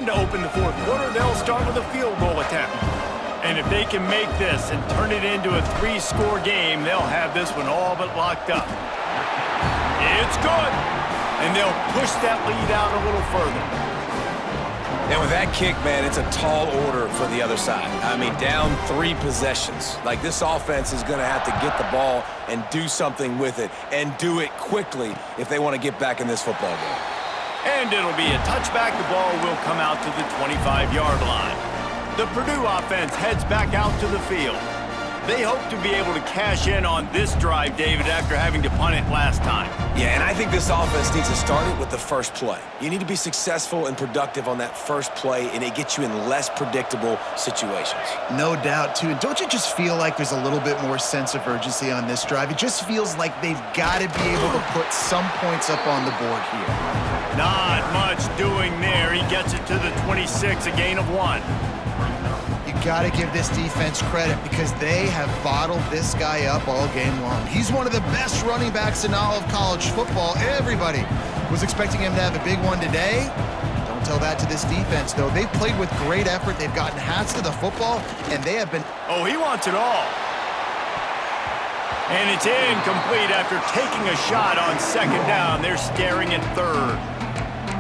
To open the fourth quarter, they'll start with a field goal attempt. And if they can make this and turn it into a 3-score game, they'll have this one all but locked up. It's good. And they'll push that lead out a little further. And with that kick, man, it's a tall order for the other side. I mean, down 3 possessions. Like, this offense is going to have to get the ball and do something with it, and do it quickly if they want to get back in this football game. And it'll be a touchback. The ball will come out to the 25-yard line. The Purdue offense heads back out to the field. They hope to be able to cash in on this drive, David, after having to punt it last time. Yeah, and I think this offense needs to start it with the first play. You need to be successful and productive on that first play, and it gets you in less predictable situations. No doubt, too. And don't you just feel like there's a little bit more sense of urgency on this drive? It just feels like they've got to be able to put some points up on the board here. Not much doing there. He gets it to the 26, a gain of 1. You got to give this defense credit because they have bottled this guy up all game long. He's one of the best running backs in all of college football. Everybody was expecting him to have a big one today. Don't tell that to this defense, though. They've played with great effort. They've gotten hats to the football, and they have been... Oh, he wants it all. And it's incomplete after taking a shot on second down. They're staring at third.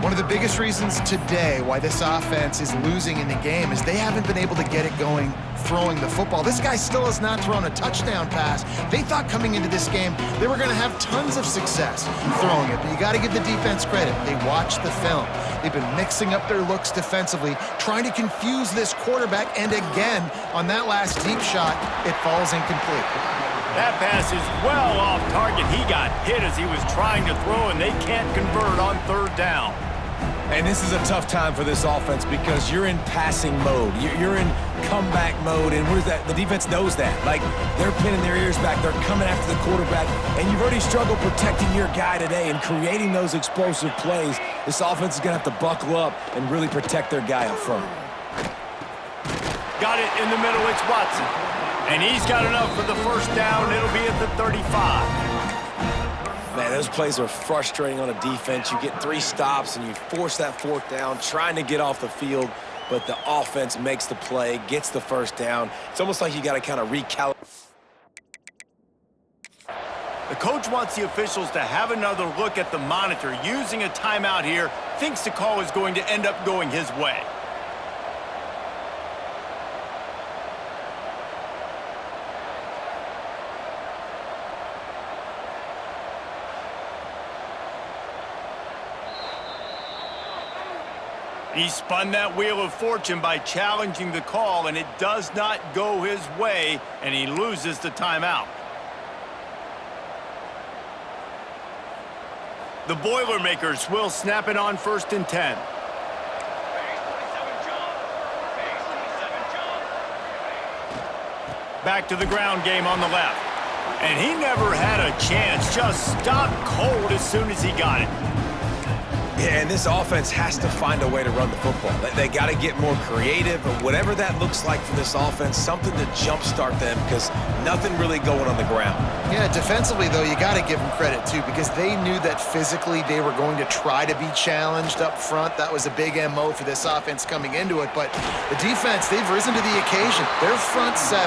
One of the biggest reasons today why this offense is losing in the game is they haven't been able to get it going throwing the football. This guy still has not thrown a touchdown pass. They thought coming into this game they were going to have tons of success throwing it, but you got to give the defense credit. They watched the film. They've been mixing up their looks defensively, trying to confuse this quarterback, and again, on that last deep shot, it falls incomplete. That pass is well off target. He got hit as he was trying to throw, and they can't convert on third down. And this is a tough time for this offense because you're in passing mode. You're in comeback mode, and what is that? The defense knows that. Like, they're pinning their ears back. They're coming after the quarterback, and you've already struggled protecting your guy today and creating those explosive plays. This offense is going to have to buckle up and really protect their guy up front. Got it in the middle. It's Watson. And he's got enough for the first down. It'll be at the 35. Man, those plays are frustrating on a defense. You get 3 stops, and you force that fourth down, trying to get off the field, but the offense makes the play, gets the first down. It's almost like you got to kind of recalibrate. The coach wants the officials to have another look at the monitor. Using a timeout here, thinks the call is going to end up going his way. He spun that wheel of fortune by challenging the call, and it does not go his way, and he loses the timeout. The Boilermakers will snap it on 1st and 10. Back to the ground game on the left. And he never had a chance, just stopped cold as soon as he got it. Yeah, and this offense has to find a way to run the football. They got to get more creative, or whatever that looks like for this offense, something to jumpstart them because nothing really going on the ground. Yeah, defensively, though, you got to give them credit, too, because they knew that physically they were going to try to be challenged up front. That was a big MO for this offense coming into it. But the defense, they've risen to the occasion. Their front 7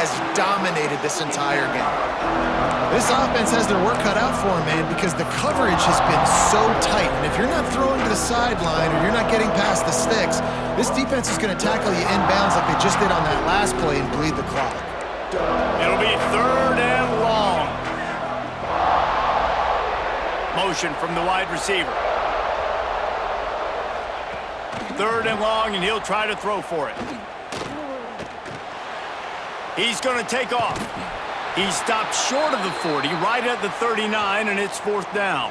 has dominated this entire game. This offense has their work cut out for them, man, because the coverage has been so tight. And if you're not throwing to the sideline or you're not getting past the sticks, this defense is going to tackle you inbounds like they just did on that last play and bleed the clock. It'll be 3rd and long. Motion from the wide receiver. 3rd and long, and he'll try to throw for it. He's going to take off. He stopped short of the 40, right at the 39, and it's 4th down.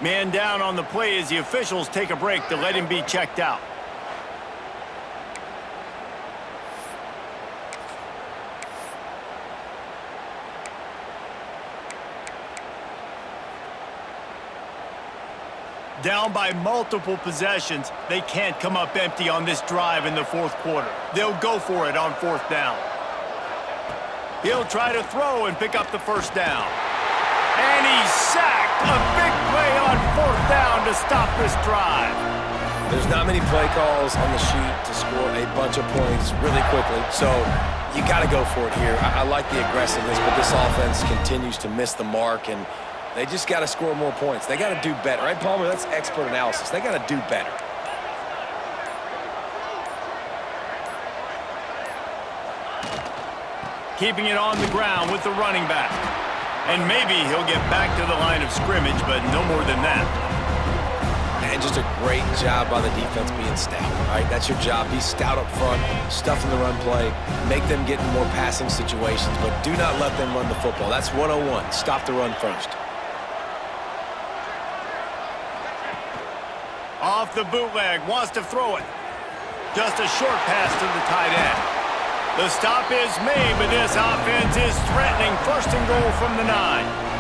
Man down on the play as the officials take a break to let him be checked out. Down by multiple possessions, they can't come up empty on this drive in the 4th quarter. They'll go for it on 4th down. He'll try to throw and pick up the first down. And he's sacked. A big play on 4th down to stop this drive. There's not many play calls on the sheet to score a bunch of points really quickly, so you got to go for it here. I like the aggressiveness, but this offense continues to miss the mark, and they just got to score more points. They got to do better, right, Palmer? That's expert analysis. They got to do better. Keeping it on the ground with the running back. And maybe he'll get back to the line of scrimmage, but no more than that. And just a great job by the defense being stout. All right, that's your job. Be stout up front, stuff in the run play, make them get in more passing situations, but do not let them run the football. That's 101. Stop the run first. Off the bootleg, wants to throw it. Just a short pass to the tight end. The stop is made, but this offense is threatening. First and goal from the 9.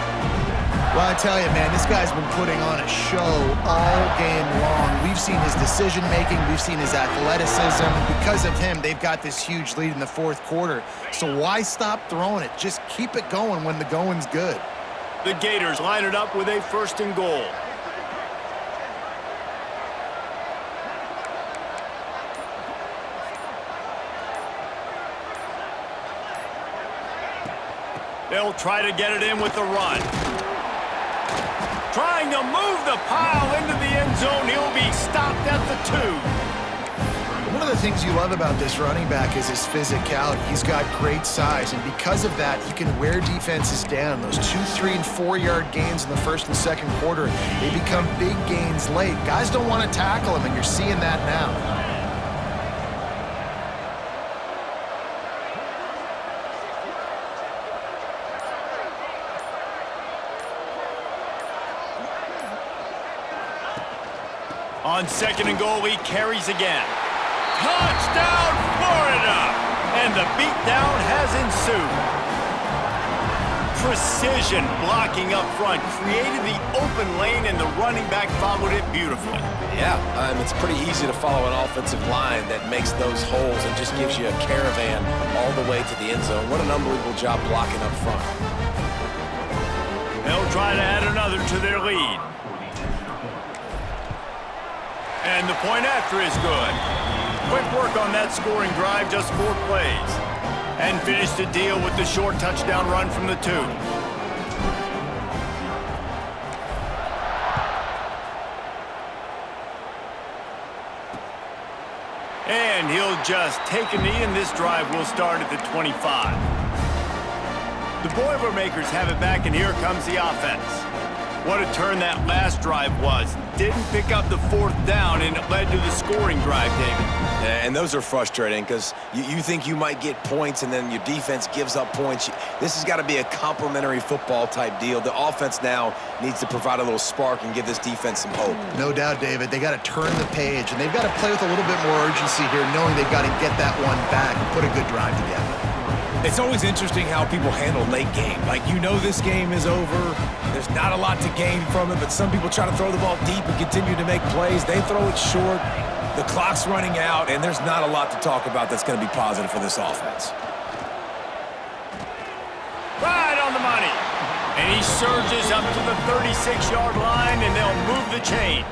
Well, I tell you, man, this guy's been putting on a show all game long. We've seen his decision-making. We've seen his athleticism. Because of him, they've got this huge lead in the fourth quarter. So why stop throwing it? Just keep it going when the going's good. The Gators line it up with a first and goal. They'll try to get it in with the run. Trying to move the pile into the end zone. He'll be stopped at the 2. One of the things you love about this running back is his physicality. He's got great size, and because of that, he can wear defenses down. Those 2-, 3-, and 4-yard gains in the first and second quarter, they become big gains late. Guys don't want to tackle him, and you're seeing that now. On second and goal, he carries again. Touchdown, Florida! And the beatdown has ensued. Precision blocking up front created the open lane, and the running back followed it beautifully. Yeah, it's pretty easy to follow an offensive line that makes those holes and just gives you a caravan all the way to the end zone. What an unbelievable job blocking up front. They'll try to add another to their lead. And the point after is good. Quick work on that scoring drive, just 4 plays. And finished the deal with the short touchdown run from the 2. And he'll just take a knee, and this drive will start at the 25. The Boilermakers have it back, and here comes the offense. What a turn that last drive was. Didn't pick up the 4th down, and it led to the scoring drive, David. Yeah, and those are frustrating because you think you might get points, and then your defense gives up points. This has got to be a complimentary football type deal. The offense now needs to provide a little spark and give this defense some hope. No doubt, David. They got to turn the page, and they've got to play with a little bit more urgency here, knowing they've got to get that one back and put a good drive together. It's always interesting how people handle late game. Like, you know this game is over. There's not a lot to gain from it, but some people try to throw the ball deep and continue to make plays. They throw it short. The clock's running out, and there's not a lot to talk about that's going to be positive for this offense. Right on the money. And he surges up to the 36-yard line, and they'll move the chains.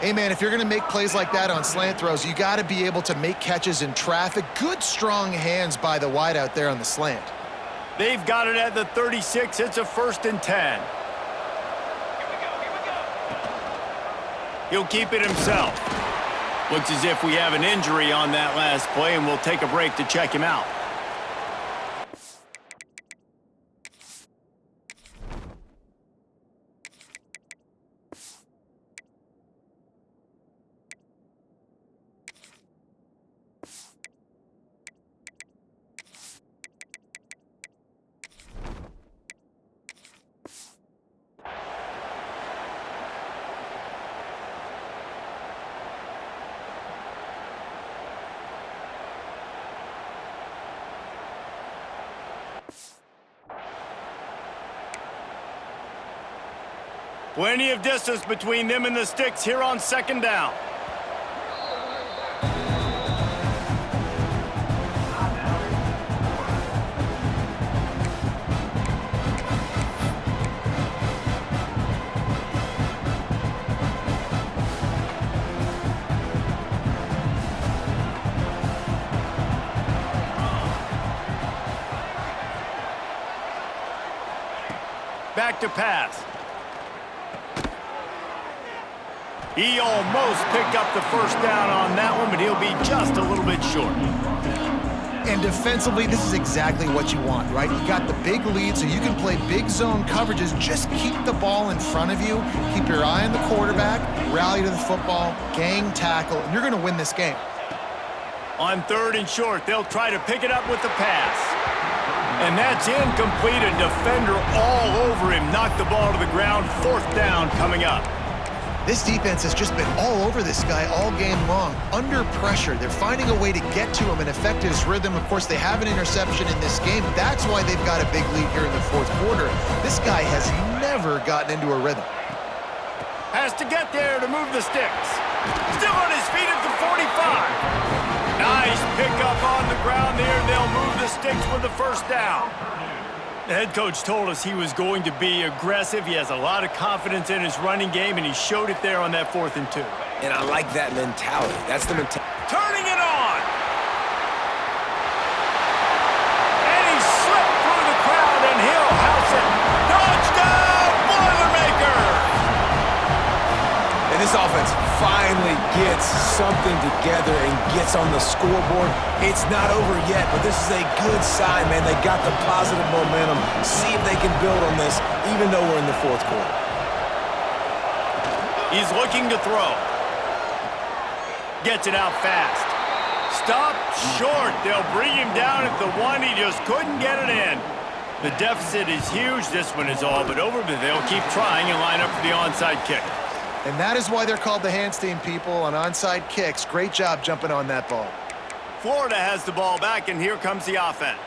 Hey, man, if you're going to make plays like that on slant throws, you got to be able to make catches in traffic. Good, strong hands by the wide out there on the slant. They've got it at the 36. It's a 1st and 10. He'll keep it himself. Looks as if we have an injury on that last play, and we'll take a break to check him out. Plenty of distance between them and the sticks here on 2nd down. back to pass. He almost picked up the first down on that one, but he'll be just a little bit short. And defensively, this is exactly what you want, right? You got the big lead, so you can play big zone coverages. Just keep the ball in front of you. Keep your eye on the quarterback, rally to the football, gang tackle, and you're going to win this game. On 3rd and short, they'll try to pick it up with the pass. And that's incomplete. A defender all over him. Knocked the ball to the ground. 4th down coming up. This defense has just been all over this guy all game long. Under pressure, they're finding a way to get to him and affect his rhythm. Of course, they have an interception in this game. That's why they've got a big lead here in the 4th quarter. This guy has never gotten into a rhythm. Has to get there to move the sticks. Still on his feet at the 45. Nice pickup on the ground there. They'll move the sticks with the 1st down. The head coach told us he was going to be aggressive. He has a lot of confidence in his running game, and he showed it there on that 4th and 2. And I like that mentality. That's the mentality. Turning it on. And he slipped through the crowd, and he'll house it. Touchdown, Boilermakers! And this offense finally gets something together and gets on the scoreboard. It's not over yet, but this is a good sign, man. They got the positive momentum. See if they can build on this, even though we're in the 4th quarter. He's looking to throw. Gets it out fast. Stop short. They'll bring him down at the 1. He just couldn't get it in. The deficit is huge. This one is all but over, but they'll keep trying and line up for the onside kick. And that is why they're called the Handstein people on onside kicks. Great job jumping on that ball. Florida has the ball back, and here comes the offense.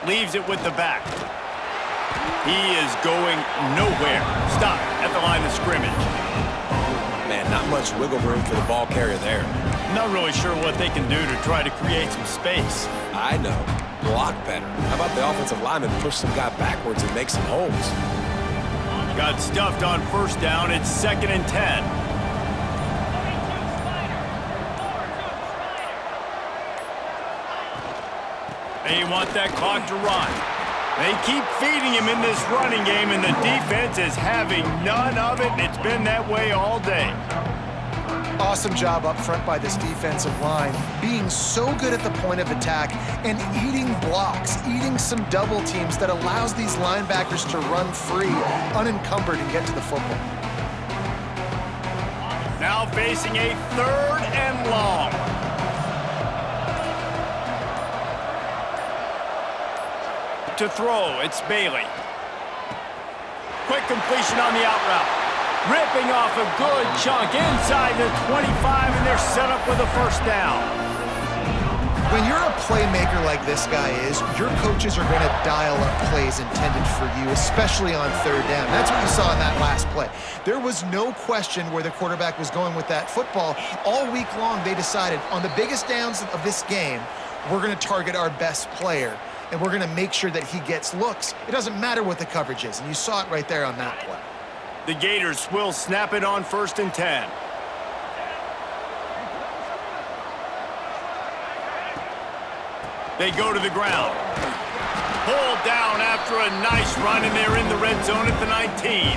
Leaves it with the back. He is going nowhere. Stop at the line of scrimmage. Man, not much wiggle room for the ball carrier there. Not really sure what they can do to try to create some space. I know. Block better. How about the offensive lineman push some guy backwards and make some holes? Got stuffed on 1st down. It's 2nd and 10. They want that clock to run. They keep feeding him in this running game, and the defense is having none of it, and it's been that way all day. Awesome job up front by this defensive line, being so good at the point of attack and eating blocks, eating some double teams that allows these linebackers to run free, unencumbered, and get to the football. Now facing a 3rd and long. To throw, it's Bailey. Quick completion on the out route. Ripping off a good chunk inside the 25, and they're set up with a 1st down. When you're a playmaker like this guy is, your coaches are going to dial up plays intended for you, especially on 3rd down. That's what you saw in that last play. There was no question where the quarterback was going with that football. All week long, they decided on the biggest downs of this game, we're going to target our best player, and we're going to make sure that he gets looks. It doesn't matter what the coverage is, and you saw it right there on that play. The Gators will snap it on 1st and 10. They go to the ground. Pulled down after a nice run, and they're in the red zone at the 19.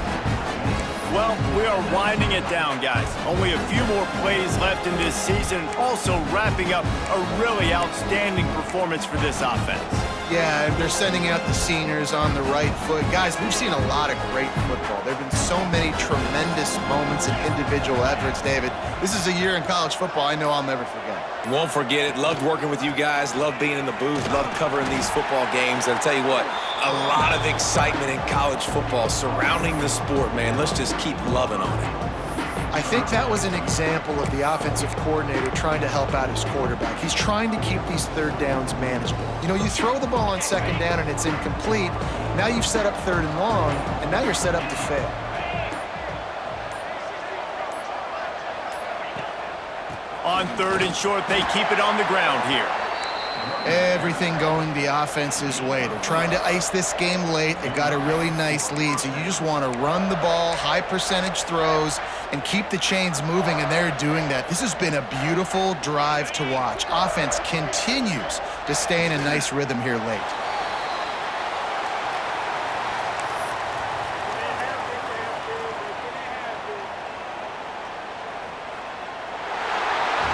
Well, we are winding it down, guys. Only a few more plays left in this season. Also wrapping up a really outstanding performance for this offense. Yeah, and they're sending out the seniors on the right foot. Guys, we've seen a lot of great football. There have been so many tremendous moments and individual efforts, David. This is a year in college football I know I'll never forget. Won't forget it. Loved working with you guys. Loved being in the booth. Loved covering these football games. And I'll tell you what, a lot of excitement in college football surrounding the sport, man. Let's just keep loving on it. I think that was an example of the offensive coordinator trying to help out his quarterback. He's trying to keep these 3rd downs manageable. You know, you throw the ball on 2nd down and it's incomplete. Now you've set up 3rd and long, and now you're set up to fail. On 3rd and short, they keep it on the ground here. Everything going the offense's way. They're trying to ice this game late. They've got a really nice lead, so you just want to run the ball, high percentage throws, and keep the chains moving, and they're doing that. This has been a beautiful drive to watch. Offense continues to stay in a nice rhythm here late.